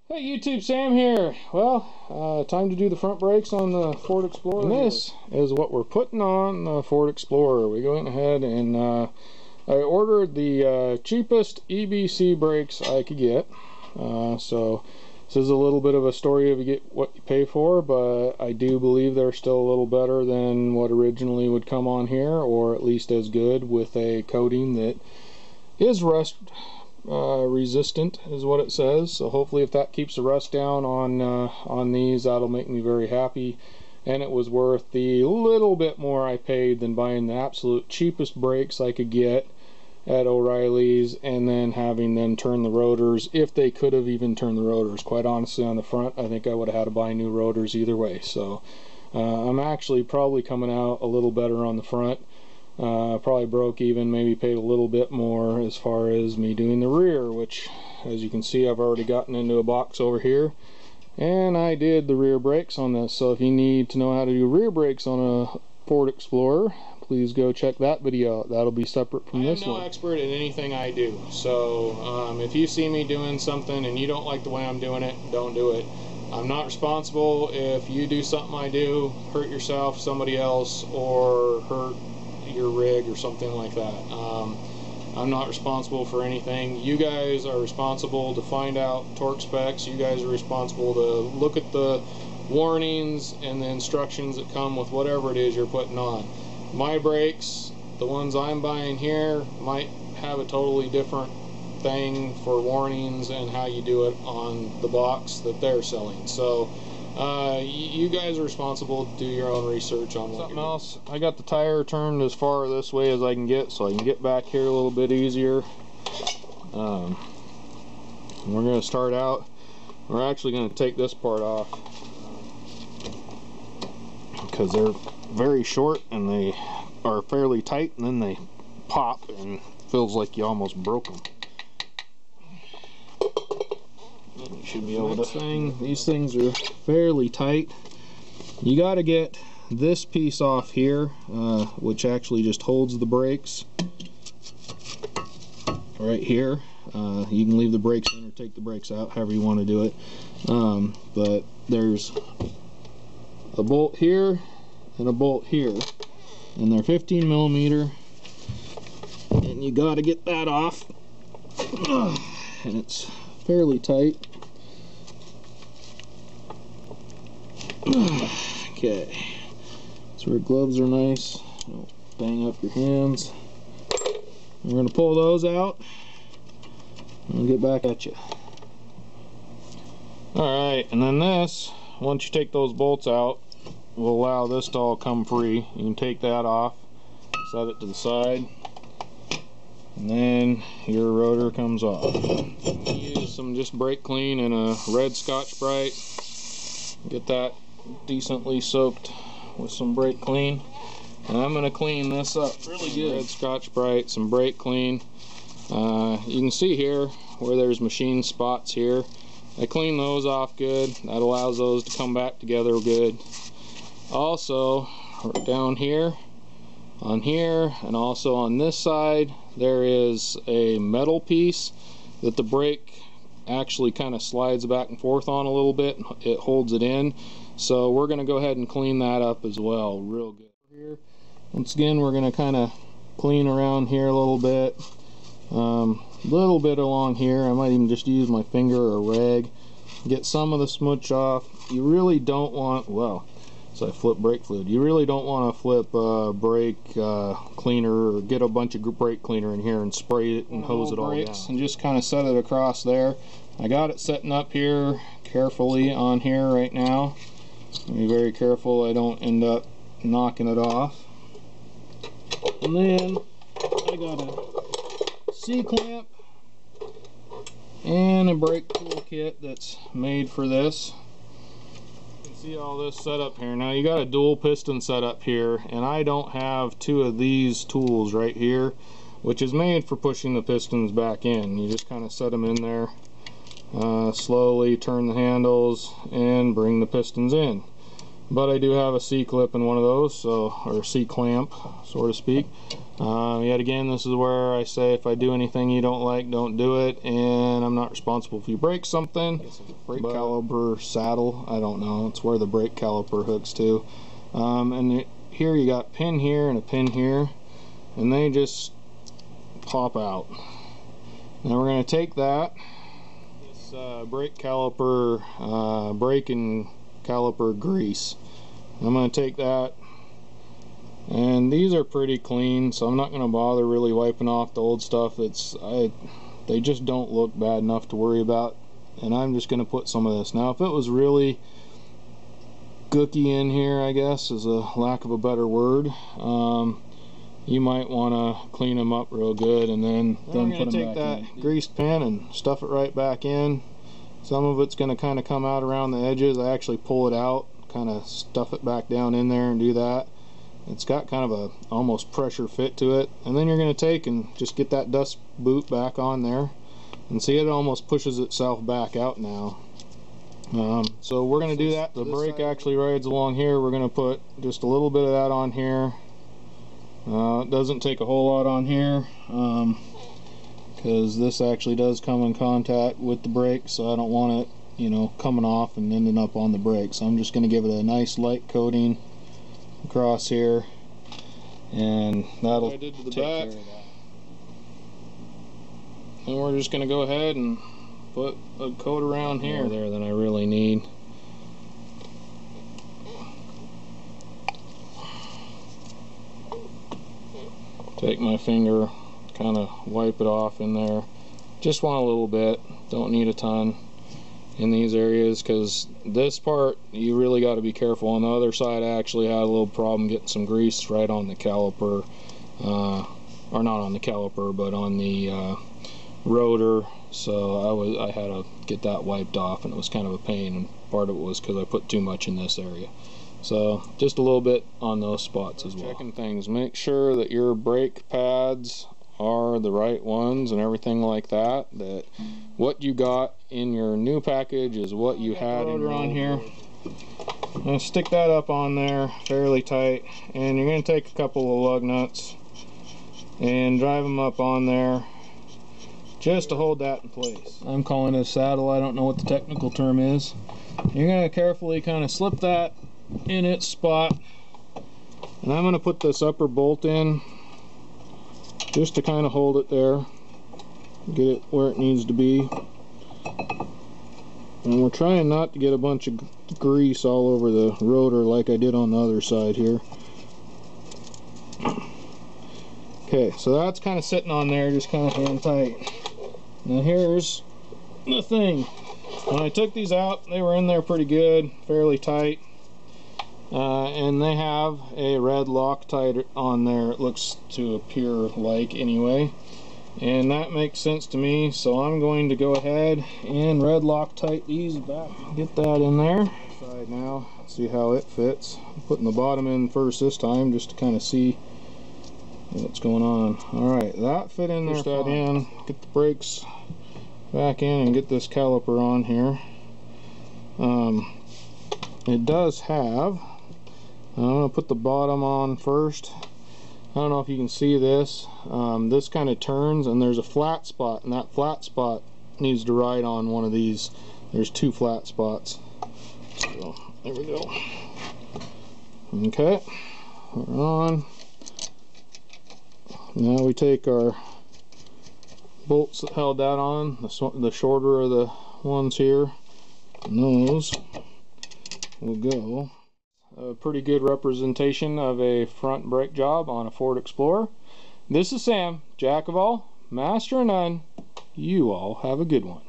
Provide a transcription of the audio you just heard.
Hey YouTube, Sam here. Well, time to do the front brakes on the Ford Explorer. And this is what we're putting on the Ford Explorer. We went ahead and I ordered the cheapest EBC brakes I could get. So this is a little bit of a story of you get what you pay for, but I do believe they're still a little better than what originally would come on here, or at least as good, with a coating that is rust resistant is what it says. So hopefully if that keeps the rust down on these, that'll make me very happy. And it was worth the little bit more I paid than buying the absolute cheapest brakes I could get at O'Reilly's and then having them turn the rotors, if they could have even turned the rotors. Quite honestly, on the front, I think I would have had to buy new rotors either way. So I'm actually probably coming out a little better on the front. Probably broke even, maybe paid a little bit more as far as me doing the rear, which as you can see I've already gotten into a box over here and I did the rear brakes on this. So if you need to know how to do rear brakes on a Ford Explorer, please go check that video out. That'll be separate from this one. I'm no expert in anything I do, so if you see me doing something and you don't like the way I'm doing it, don't do it. I'm not responsible if you do something I do, hurt yourself, somebody else, or hurt your rig or something like that. I'm not responsible for anything. You guys are responsible to find out torque specs. You guys are responsible to look at the warnings and the instructions that come with whatever it is you're putting on. My brakes, the ones I'm buying here, might have a totally different thing for warnings and how you do it on the box that they're selling. So you guys are responsible to do your own research on something else. I got the tire turned as far this way as I can get, so I can get back here a little bit easier. We're going to start out. We're actually going to take this part off because they're very short and they are fairly tight, and then they pop and feels like you almost broke them. You should be able to. These things are fairly tight. You got to get this piece off here, which actually just holds the brakes right here. You can leave the brakes in or take the brakes out, however you want to do it. But there's a bolt here and a bolt here, and they're 15 millimeter, and you got to get that off, and it's fairly tight. Okay, so our gloves are nice. Don't bang up your hands. We're going to pull those out and we'll get back at you. Alright, and then this, once you take those bolts out, will allow this to all come free. You can take that off, set it to the side, and then your rotor comes off. Use some just brake clean and a red Scotch-Brite. Get that decently soaked with some brake clean, and I'm going to clean this up really good. Red Scotch-Brite, some brake clean. You can see here where there's machine spots here. I clean those off good. That allows those to come back together good. Also, down here, on here, and also on this side, there is a metal piece that the brake actually kind of slides back and forth on a little bit. It holds it in. So we're going to go ahead and clean that up as well real good. Here, once again, we're going to kind of clean around here a little bit along here. I might even just use my finger or rag, get some of the smudge off. You really don't want, well, so I flip brake fluid. You really don't want to flip brake cleaner, or get a bunch of brake cleaner in here and spray it and hose it all down. And just kind of set it across there. I got it setting up here carefully on here right now. Be very careful I don't end up knocking it off. And then I got a C-clamp and a brake tool kit that's made for this. You can see all this set up here. Now you got a dual piston set up here, and I don't have two of these tools right here, which is made for pushing the pistons back in. You just kind of set them in there. Slowly turn the handles and bring the pistons in. but I do have a C-clip in one of those, so, or C-clamp, so to speak. Yet again, this is where I say if I do anything you don't like, don't do it, and I'm not responsible if you break something. It's a brake caliper saddle, I don't know, it's where the brake caliper hooks to. Here you got a pin here and a pin here, and they just pop out. Now we're going to take that, this brake caliper, brake and caliper grease. I'm going to take that, and these are pretty clean, so I'm not going to bother really wiping off the old stuff. They just don't look bad enough to worry about, and I'm just going to put some of this. Now if it was really gooky in here, I guess is a lack of a better word, you might want to clean them up real good, and then put them back in. Take that greased pin and stuff it right back in. Some of it's going to kind of come out around the edges. I actually pull it out, kind of stuff it back down in there and do that. It's got kind of a almost pressure fit to it, and then you're going to take and just get that dust boot back on there, and see it almost pushes itself back out now. So we're going to do that. The brake actually rides along here. We're going to put just a little bit of that on here. It doesn't take a whole lot on here, because this actually does come in contact with the brake, so I don't want it, you know, coming off and ending up on the brake. So I'm just going to give it a nice light coating across here, and that'll take care of that. And we're just going to go ahead and put a coat around here there than I really need. Take my finger, kind of wipe it off in there. Just want a little bit, don't need a ton in these areas, because this part you really got to be careful. On the other side I actually had a little problem getting some grease right on the caliper, or not on the caliper, but on the rotor, so I had to get that wiped off, and it was kind of a pain, and part of it was because I put too much in this area. So just a little bit on those spots as well. Checking things, make sure that your brake pads are the right ones and everything like that, that what you got in your new package is what you had in your on here. I'm going to stick that up on there fairly tight, and you're going to take a couple of lug nuts and drive them up on there just to hold that in place. I'm calling it a saddle, I don't know what the technical term is. You're going to carefully kind of slip that in its spot, and I'm going to put this upper bolt in just to kind of hold it there, get it where it needs to be. And we're trying not to get a bunch of grease all over the rotor like I did on the other side here. Okay, so that's kind of sitting on there, just kind of hand tight. Now here's the thing. When I took these out, they were in there pretty good, fairly tight. And they have a red Loctite on there, it looks to appear like anyway. And that makes sense to me, so I'm going to go ahead and red Loctite these back. Get that in there. Side now, see how it fits. I'm putting the bottom in first this time just to kind of see what's going on. Alright, that fit in there. Push that in, get the brakes back in, and get this caliper on here. It does have, I'm going to put the bottom on first. I don't know if you can see this. This kind of turns, and there's a flat spot, and that flat spot needs to ride on one of these. There's two flat spots. So, there we go. Okay, we're on. Now we take our bolts that held that on, the shorter of the ones here, and those will go. A pretty good representation of a front brake job on a Ford Explorer. This is Sam, jack of all, master of none. You all have a good one.